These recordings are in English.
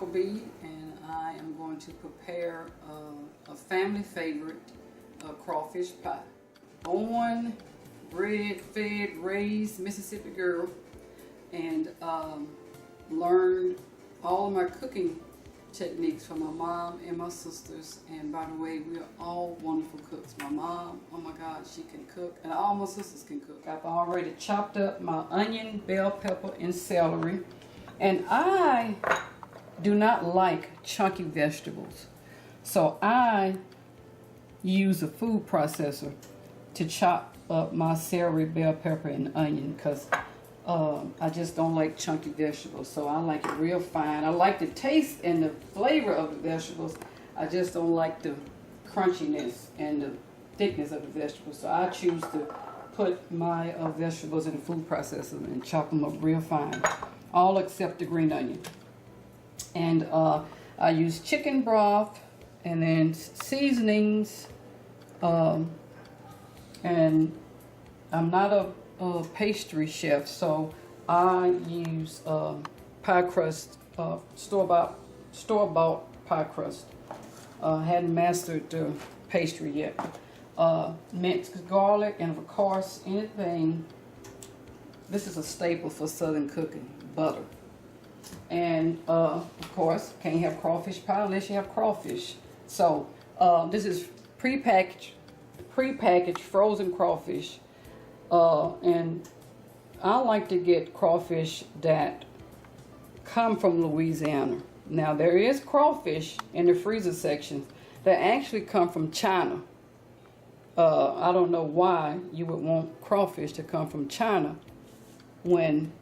Huckleby, and I am going to prepare a family favorite, crawfish pie. Born, bred, fed, raised Mississippi girl, and learned all of my cooking techniques from my mom and my sisters. And by the way, we are all wonderful cooks. My mom, oh my God, she can cook, and all my sisters can cook. I've already chopped up my onion, bell pepper, and celery. And I do not like chunky vegetables, so I use a food processor to chop up my celery, bell pepper, and onion, because I just don't like chunky vegetables, so I like it real fine. I like the taste and the flavor of the vegetables. I just don't like the crunchiness and the thickness of the vegetables, so I choose to put my vegetables in the food processor and chop them up real fine, all except the green onion. And I use chicken broth and then seasonings, and I'm not a pastry chef, so I use pie crust, store-bought pie crust. Hadn't mastered the pastry yet. Minced garlic, and of course anything. This is a staple for Southern cooking: butter. And of course, can't have crawfish pie unless you have crawfish. So this is prepackaged frozen crawfish. And I like to get crawfish that come from Louisiana. Now, there is crawfish in the freezer section that actually come from China. I don't know why you would want crawfish to come from China when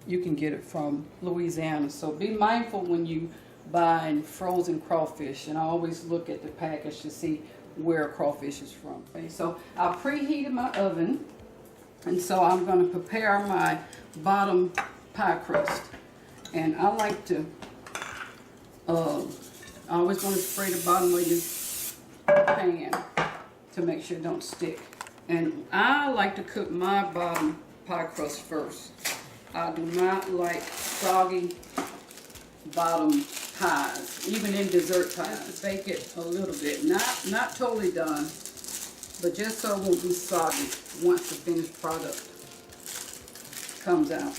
you can get it from Louisiana. So be mindful when you buy frozen crawfish, and I always look at the package to see where crawfish is from. Okay, so I preheated my oven. And so I'm going to prepare my bottom pie crust. And I like to, I always want to spray the bottom of your pan to make sure it don't stick. And I like to cook my bottom pie crust first. I do not like soggy bottom pies, even in dessert pies. Bake it a little bit, not totally done, but just so it won't be soggy once the finished product comes out.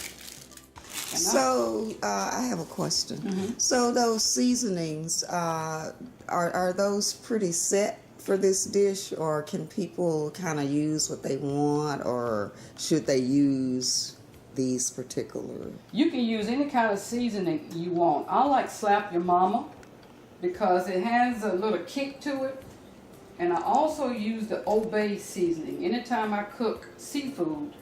So I have a question. Mm-hmm. So those seasonings, are those pretty set for this dish, or can people kind of use what they want, or should they use these particular? You can use any kind of seasoning you want. I like Slap Your Mama because it has a little kick to it. And I also use the Old Bay seasoning. Anytime I cook seafood,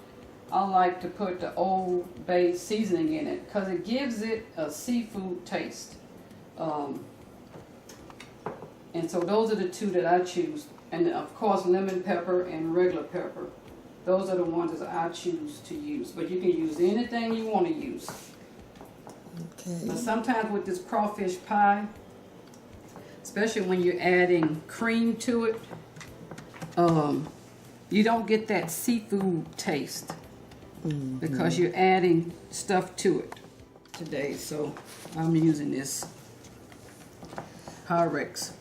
I like to put the Old Bay seasoning in it because it gives it a seafood taste. And so those are the two that I choose. And of course, lemon pepper and regular pepper. Those are the ones that I choose to use. But you can use anything you want to use. Okay. But sometimes with this crawfish pie, especially when you're adding cream to it, you don't get that seafood taste because you're adding stuff to it today. So I'm using this Pyrex.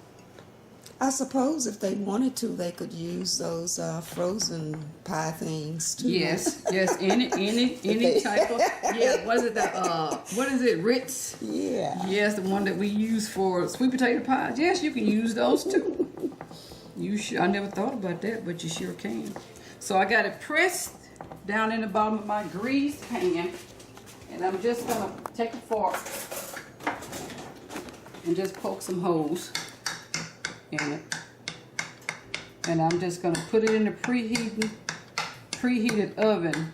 I suppose if they wanted to, they could use those frozen pie things too. Yes, any type of, yeah. What is it, Ritz? Yeah. Yes, the one that we use for sweet potato pies. Yes, you can use those too. You should. I never thought about that, but you sure can. So I got it pressed down in the bottom of my greased pan, and I'm just gonna take a fork and just poke some holes in it. And I'm just gonna put it in the preheated oven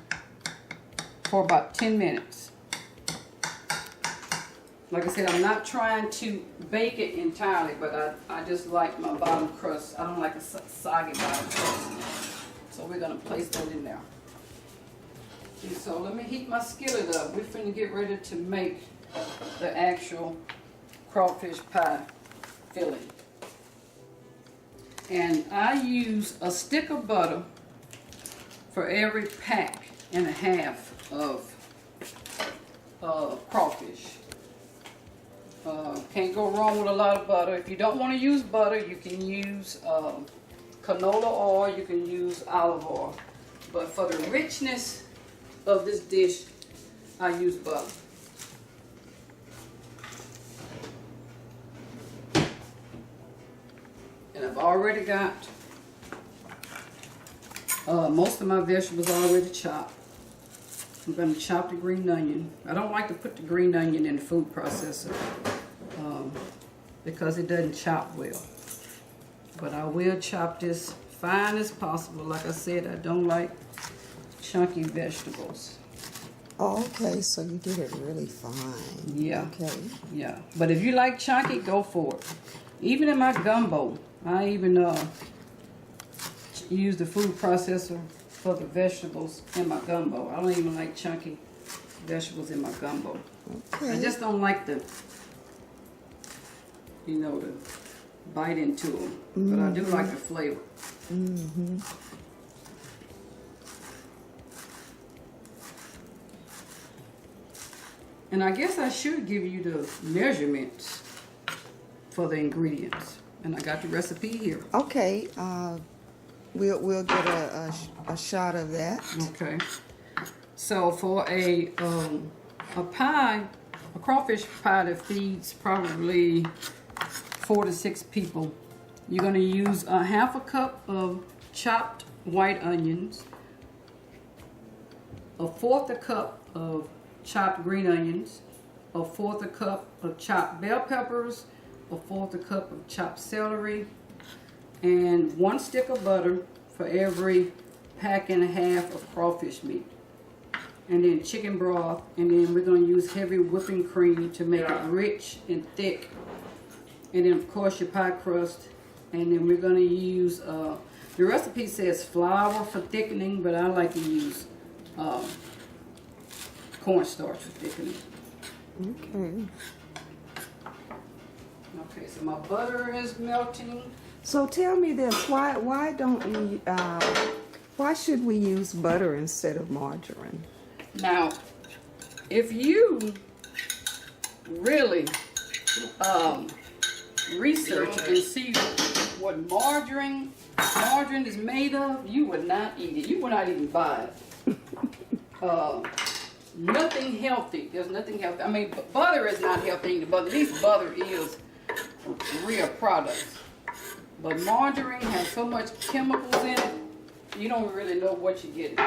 for about 10 minutes. Like I said, I'm not trying to bake it entirely, but I just like my bottom crust. I don't like a soggy bottom crust. So we're gonna place that in there. And so let me heat my skillet up. We're finna get ready to make the actual crawfish pie filling. And I use a stick of butter for every pack and a half of crawfish. Can't go wrong with a lot of butter. If you don't want to use butter, you can use canola oil, you can use olive oil. But for the richness of this dish, I use butter. And I've already got most of my vegetables already chopped. I'm going to chop the green onion. I don't like to put the green onion in the food processor because it doesn't chop well. But I will chop this fine as possible. Like I said, I don't like chunky vegetables. Oh, okay, so you did it really fine. Yeah. Okay. Yeah. But if you like chunky, go for it. Even in my gumbo, I even use the food processor for the vegetables in my gumbo. I don't even like chunky vegetables in my gumbo. Okay. I just don't like the, you know, to bite into them. But I do like the flavor. Mm-hmm. And I guess I should give you the measurements for the ingredients. And I got the recipe here. Okay. We'll get a shot of that. Okay. So for a pie, a crawfish pie that feeds probably 4 to 6 people, you're going to use a half a cup of chopped white onions, a 1/4 a cup of chopped green onions, a 1/4 a cup of chopped bell peppers, a 1/4 a cup of chopped celery, and 1 stick of butter for every pack and a half of crawfish meat. And then chicken broth, and then we're going to use heavy whipping cream to make it rich and thick. And then of course your pie crust, and then we're going to use, the recipe says flour for thickening, but I like to use cornstarch for thickening. Okay. Okay, so my butter is melting. So tell me this: why don't we? Why should we use butter instead of margarine? Now, if you really research and see what margarine is made of, you would not eat it. You would not even buy it. Nothing healthy. There's nothing healthy. I mean, butter is not healthy, but at least butter is real products. But margarine has so much chemicals in it, you don't really know what you're getting.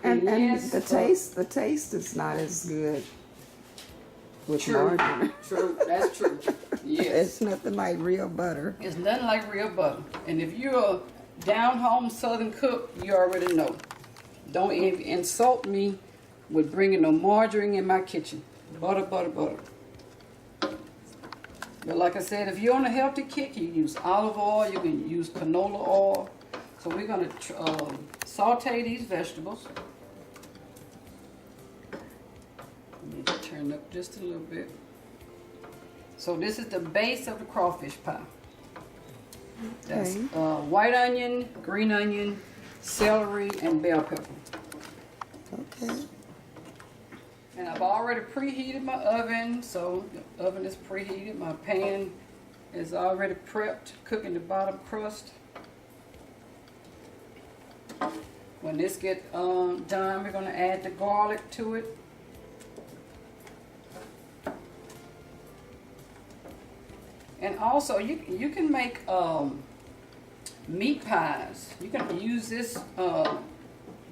And yes, the taste is not as good with true, margarine. true, that's true. Yes. It's nothing like real butter. It's nothing like real butter. And if you're a down-home Southern cook, you already know. Don't even insult me with bringing no margarine in my kitchen. Butter, butter, butter. But like I said, if you're on a healthy kick, you use olive oil, you can use canola oil. So we're going to saute these vegetables. Let me turn up just a little bit. So this is the base of the crawfish pie. That's white onion, green onion, celery, and bell pepper. Okay. And I've already preheated my oven, so the oven is preheated. My pan is already prepped, cooking the bottom crust. When this gets done, we're going to add the garlic to it. And also, you can make meat pies. You can use this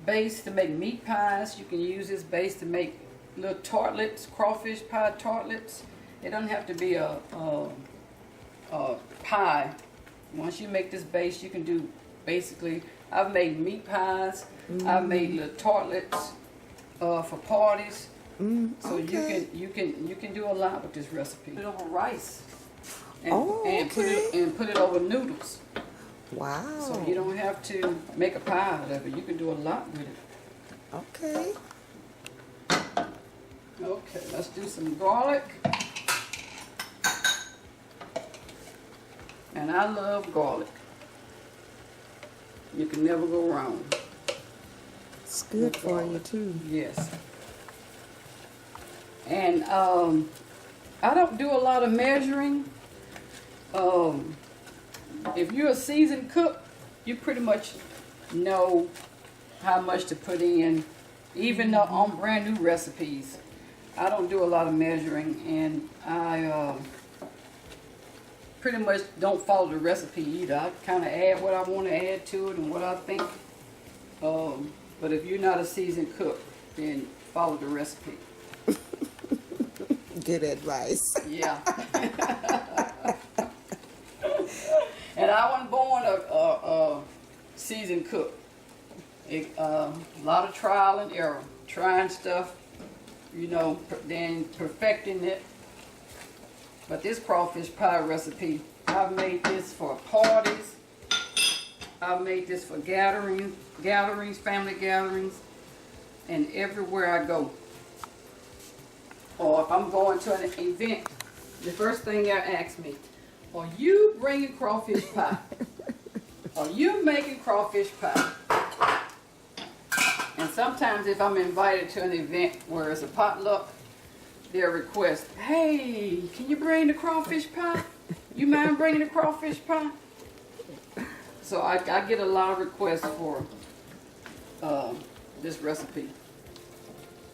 base to make meat pies. You can use this base to make little tartlets, crawfish pie tartlets. It doesn't have to be a pie. Once you make this base, you can do basically. I've made meat pies. I've made little tartlets for parties. So okay. you can do a lot with this recipe. Put it over rice. And, okay. put it over noodles. Wow. So you don't have to make a pie out of it. You can do a lot with it. Okay. Okay, let's do some garlic. And I love garlic. You can never go wrong. It's good for you too. Yes. And I don't do a lot of measuring. If you're a seasoned cook, you pretty much know how much to put in, even on brand new recipes. I don't do a lot of measuring, and I pretty much don't follow the recipe either. I kind of add what I want to add to it and what I think. But if you're not a seasoned cook, then follow the recipe. Good advice. Yeah. And I wasn't born a seasoned cook. A lot of trial and error, trying stuff, then perfecting it. But this crawfish pie recipe, I've made this for parties. I've made this for gatherings, family gatherings, and everywhere I go. Or if I'm going to an event, the first thing they ask me, are you bringing crawfish pie? Are you making crawfish pie? And sometimes if I'm invited to an event where it's a potluck, they'll request, hey, can you bring the crawfish pie? You mind bringing the crawfish pie? So I get a lot of requests for this recipe.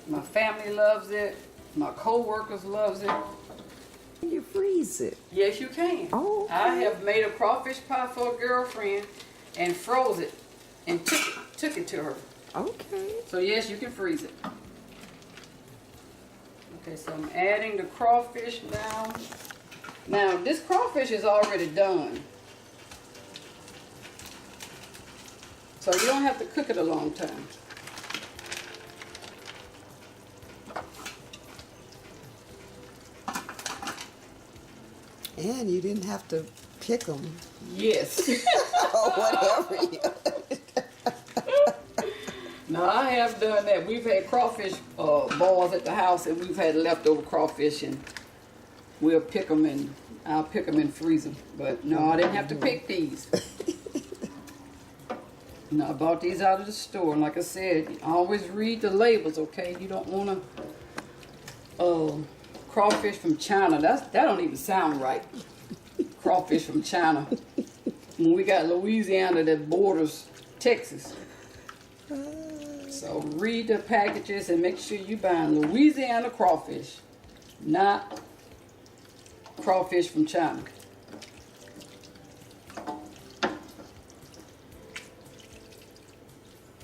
My family loves it. My co-workers loves it. You freeze it. Yes, you can. Oh, okay. I have made a crawfish pie for a girlfriend and froze it and took it to her. Okay. So yes, you can freeze it. Okay, so I'm adding the crawfish now. Now this crawfish is already done. So you don't have to cook it a long time. And you didn't have to pick them. Yes. Or whatever. Now I have done that. We've had crawfish balls at the house, and we've had leftover crawfish, and we'll pick them and I'll pick them and freeze them. But no, I didn't have to pick these. No, I bought these out of the store, and like I said, always read the labels, okay? You don't want to crawfish from China. That don't even sound right. Crawfish from China. When we got Louisiana that borders Texas. So read the packages and make sure you buying Louisiana crawfish, not crawfish from China.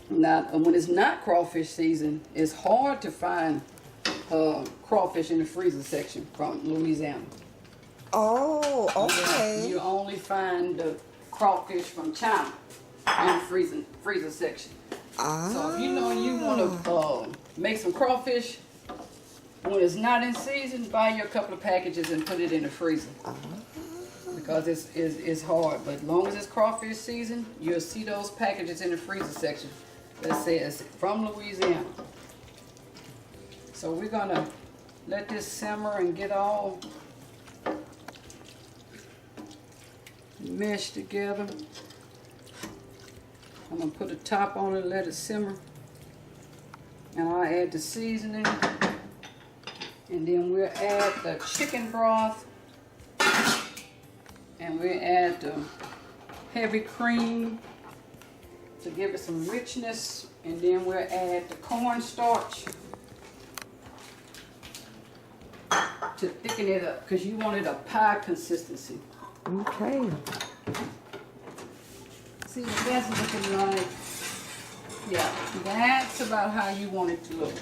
Now, when it's not crawfish season, it's hard to find crawfish in the freezer section from Louisiana. Oh, okay. You only find the crawfish from China in the freezer section. So if you know you want to make some crawfish, when it's not in season, buy you a couple of packages and put it in the freezer. Because it's hard. But as long as it's crawfish season, you'll see those packages in the freezer section that says from Louisiana. So we're gonna let this simmer and get all meshed together. I'm gonna put a top on it and let it simmer. And I'll add the seasoning. And then we'll add the chicken broth. And we'll add the heavy cream to give it some richness. And then we'll add the cornstarch to thicken it up, because you want it a pie consistency. Okay. See what that's looking like? Yeah, that's about how you want it to look.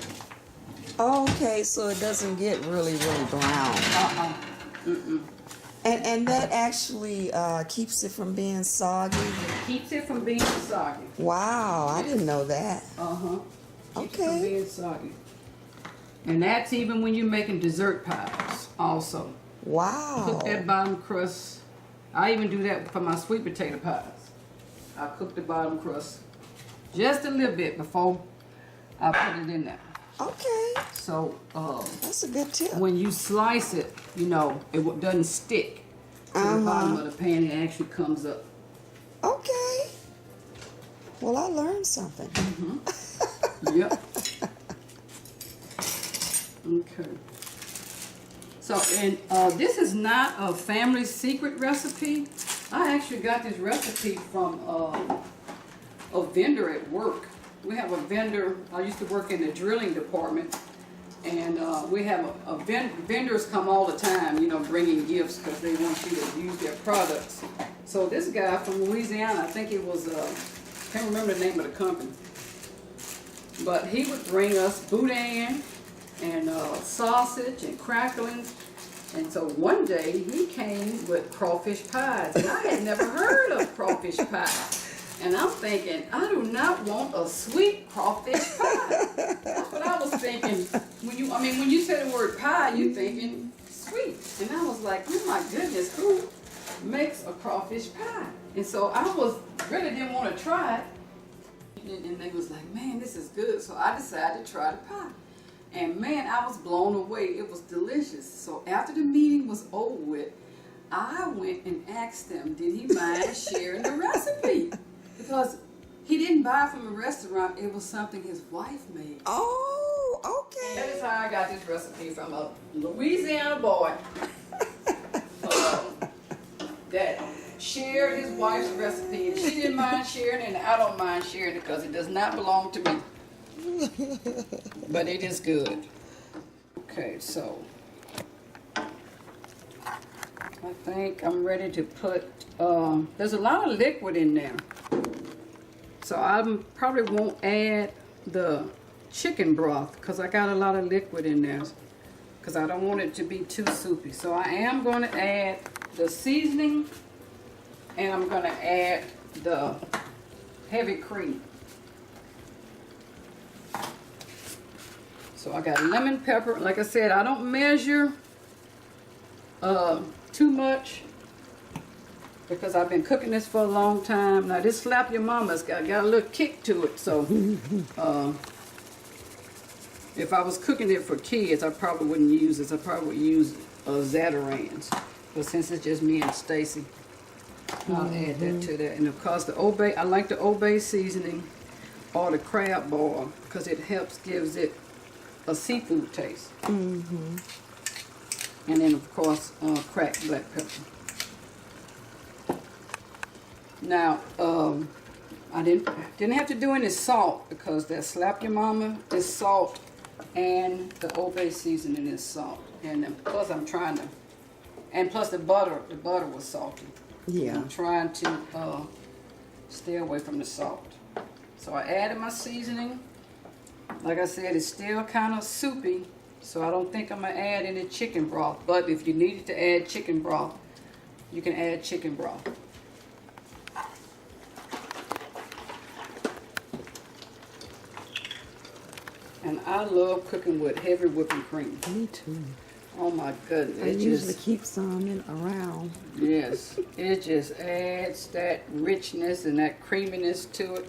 Okay, so it doesn't get really, really brown. Mm-mm. And that actually keeps it from being soggy. It keeps it from being soggy. Wow, I didn't know that. Keeps it from being soggy. And that's even when you're making dessert pies also. Wow. Cook that bottom crust. I even do that for my sweet potato pies. I cook the bottom crust just a little bit before I put it in there. Okay. So that's a good tip. when you slice it, it doesn't stick to the bottom of the pan. It actually comes up. Okay. Well, I learned something. Yep. Okay. So, and this is not a family secret recipe. I actually got this recipe from a vendor at work. We have a vendor. I used to work in the drilling department, and we have vendors come all the time, you know, bringing gifts because they want you to use their products. So this guy from Louisiana, I think it was, can't remember the name of the company, but he would bring us boudin and sausage and cracklings. And so one day he came with crawfish pies, and I had never heard of crawfish pie. And I'm thinking, I do not want a sweet crawfish pie. That's what I was thinking. When you say the word pie, you're thinking sweet. And I was like, oh my goodness, who makes a crawfish pie? And so I really didn't want to try it. And they was like, man, this is good. So I decided to try the pie. And man, I was blown away. It was delicious. So after the meeting was over with, I went and asked them, did he mind sharing the recipe? Because he didn't buy it from a restaurant. It was something his wife made. Oh, okay. That is how I got this recipe from a Louisiana boy that shared his wife's recipe. And she didn't mind sharing it, and I don't mind sharing it because it does not belong to me. But it is good. Okay, so I think I'm ready to put, there's a lot of liquid in there. So I probably won't add the chicken broth because I got a lot of liquid in there because I don't want it to be too soupy. So I am going to add the seasoning, and I'm going to add the heavy cream. So I got lemon pepper. Like I said, I don't measure too much because I've been cooking this for a long time. Now this Slap Your Mama's got a little kick to it. So if I was cooking it for kids, I probably wouldn't use this. I probably would use Zatarain's. But since it's just me and Stacy, I'll add that to that. And of course the Old Bay, I like the Old Bay seasoning or the crab boil because it gives it a seafood taste. And then of course cracked black pepper. Now I didn't have to do any salt because that Slap Your Mama is salt and the Old Bay seasoning is salt. And plus I'm trying to, and plus the butter was salty. Yeah. I'm trying to stay away from the salt. So I added my seasoning. Like I said, it's still kind of soupy, so I don't think I'm going to add any chicken broth. But if you needed to add chicken broth, you can add chicken broth. And I love cooking with heavy whipping cream. Me too. Oh my goodness. I usually keep some around. Yes, it just adds that richness and that creaminess to it.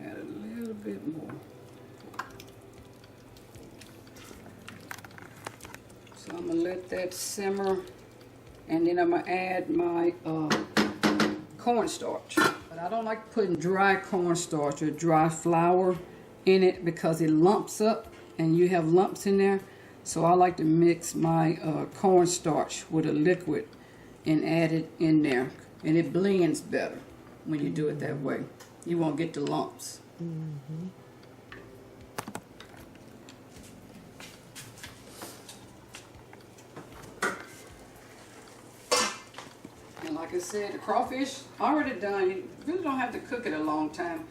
Add a little bit more. So I'm going to let that simmer, and then I'm going to add my cornstarch. But I don't like putting dry cornstarch or dry flour in it because it lumps up and you have lumps in there. So I like to mix my cornstarch with a liquid and add it in there, and it blends better when you do it that way. You won't get the lumps. And like I said, the crawfish already done. You really don't have to cook it a long time.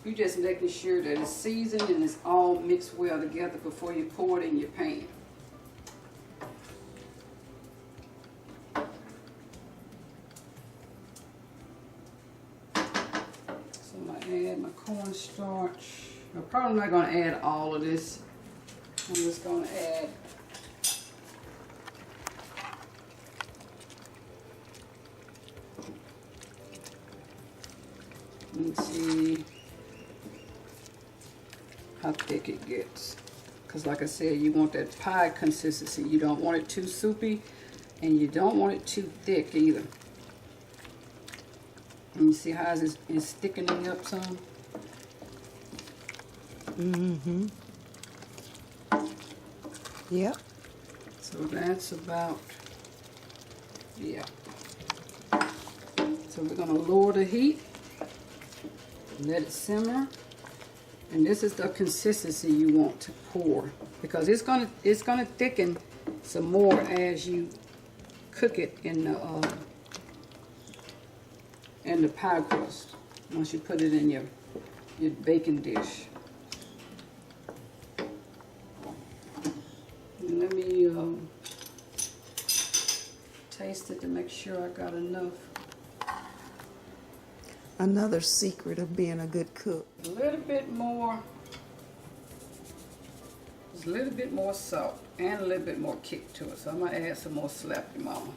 You're just making sure that it's seasoned and it's all mixed well together before you pour it in your pan. So I'm going to add my cornstarch. I'm probably not going to add all of this. I'm just going to add let's see how thick it gets, because like I said, you want that pie consistency. You don't want it too soupy and you don't want it too thick either. And you see how it's thickening up some? Yep. So that's about, yeah. So we're gonna lower the heat, let it simmer, and this is the consistency you want to pour, because it's gonna thicken some more as you cook it in the pie crust. Once you put it in your baking dish. And let me taste it to make sure I got enough. Another secret of being a good cook. A little bit more. There's a little bit more salt and a little bit more kick to it. So I'm gonna add some more slappy mama.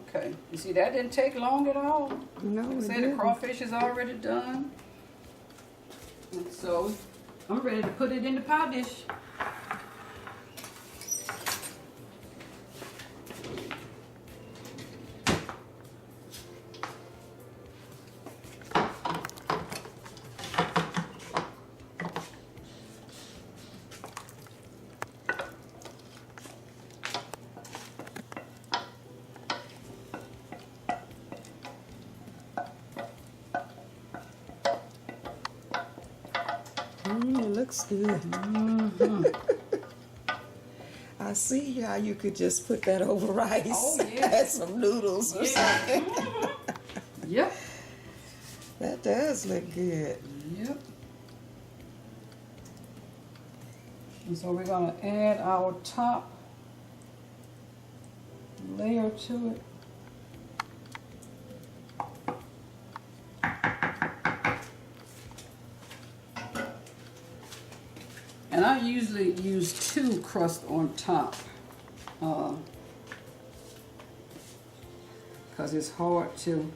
Okay, you see that didn't take long at all. No, Like I it said, didn't. the crawfish is already done. And so I'm ready to put it in the pie dish. It looks good. Mm-hmm. I see how you could just put that over rice. Oh, yeah. Add some noodles or something. Yep. That does look good. Yep. And so we're going to add our top layer to it. And I usually use 2 crusts on top because it's hard to,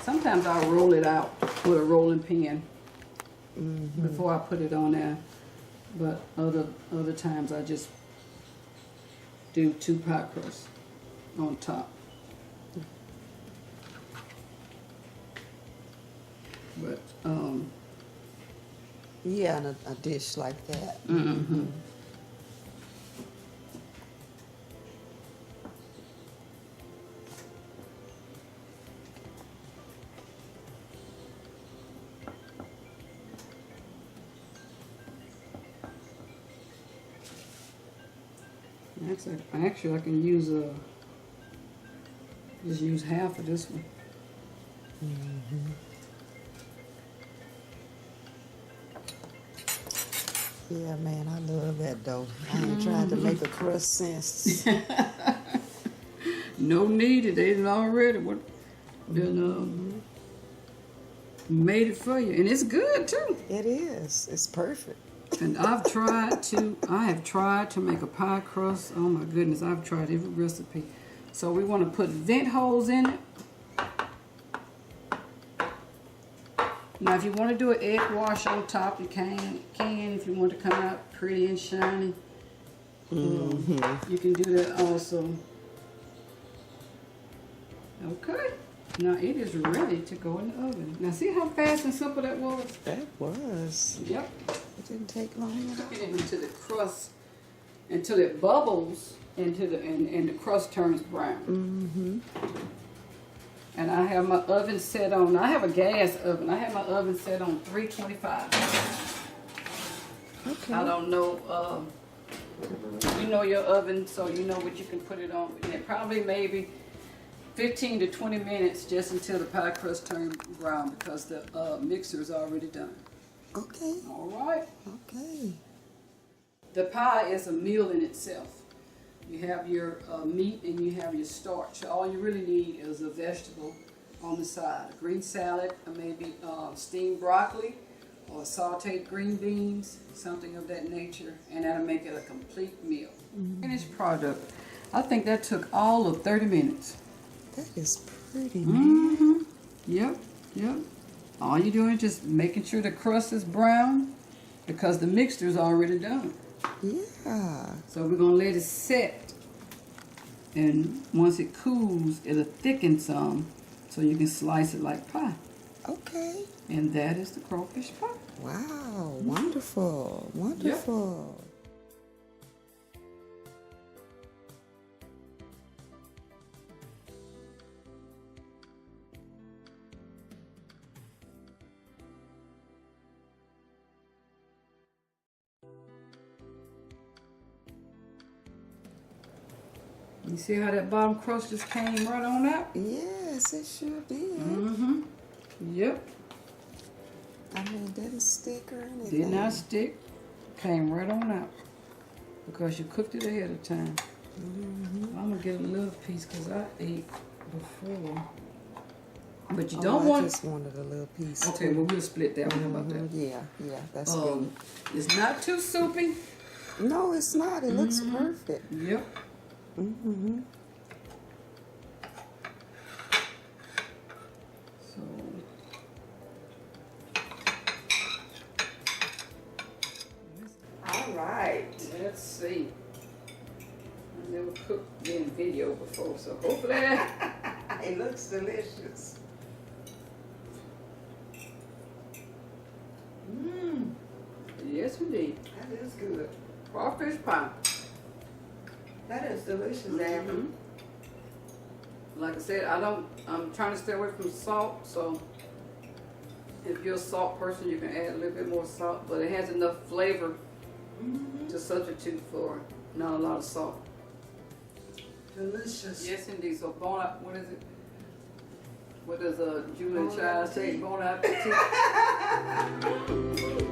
sometimes I'll roll it out with a rolling pin before I put it on there, but other times I just do 2 pie crusts on top. But Yeah, in a dish like that. mm-hmm. Actually, I can use just use half of this one. Yeah, man, I love that dough. I ain't tried to make a crust since. No need, they done already made it for you, and it's good too. It is. It's perfect. And I have tried to make a pie crust. Oh my goodness, I've tried every recipe. So we want to put vent holes in it. Now, if you want to do an egg wash on top, you can. If you want to come out pretty and shiny, you can do that also. Okay. Now it is ready to go in the oven. Now see how fast and simple that was? That was. Yep. It didn't take long at all. Cook it into the crust until it bubbles into and the crust turns brown. And I have my oven set on. I have a gas oven. I have my oven set on 325. Okay. I don't know. You know your oven, so you know what you can put it on. And it probably maybe 15 to 20 minutes just until the pie crust turns brown, because the mixer is already done. Okay. All right. Okay. The pie is a meal in itself. You have your meat and you have your starch. All you really need is a vegetable on the side. A green salad, or maybe steamed broccoli, or sauteed green beans, something of that nature, and that'll make it a complete meal. Finished product. I think that took all of 30 minutes. That is pretty, man. Yep. All you're doing is just making sure the crust is brown, because the mixture is already done. Yeah. So we're going to let it set, and once it cools, it'll thicken some, so you can slice it like pie. Okay. And that is the crawfish pie. Wow, wonderful, wonderful. You see how that bottom crust just came right on out? Yes, it sure did. Mm-hmm. Yep. I mean, didn't stick or anything. Did not stick. Came right on out. Because you cooked it ahead of time. I'm going to get a little piece because I ate before. But you don't want... I just wanted a little piece. Okay, well, we'll split that one. How about that? Yeah, that's good. It's not too soupy. No, it's not. It looks perfect. Yep. So... All right. Let's see. I never cooked in video before, so hopefully... It looks delicious. Yes, indeed. That is good. Crawfish pie. That is delicious, Abbie. Like I said, I'm trying to stay away from salt, so if you're a salt person, you can add a little bit more salt, but it has enough flavor to substitute for not a lot of salt. Delicious. Yes, indeed. So bon appetit. What is it? What does Julia Bon Child say? appetit. Bon appetit.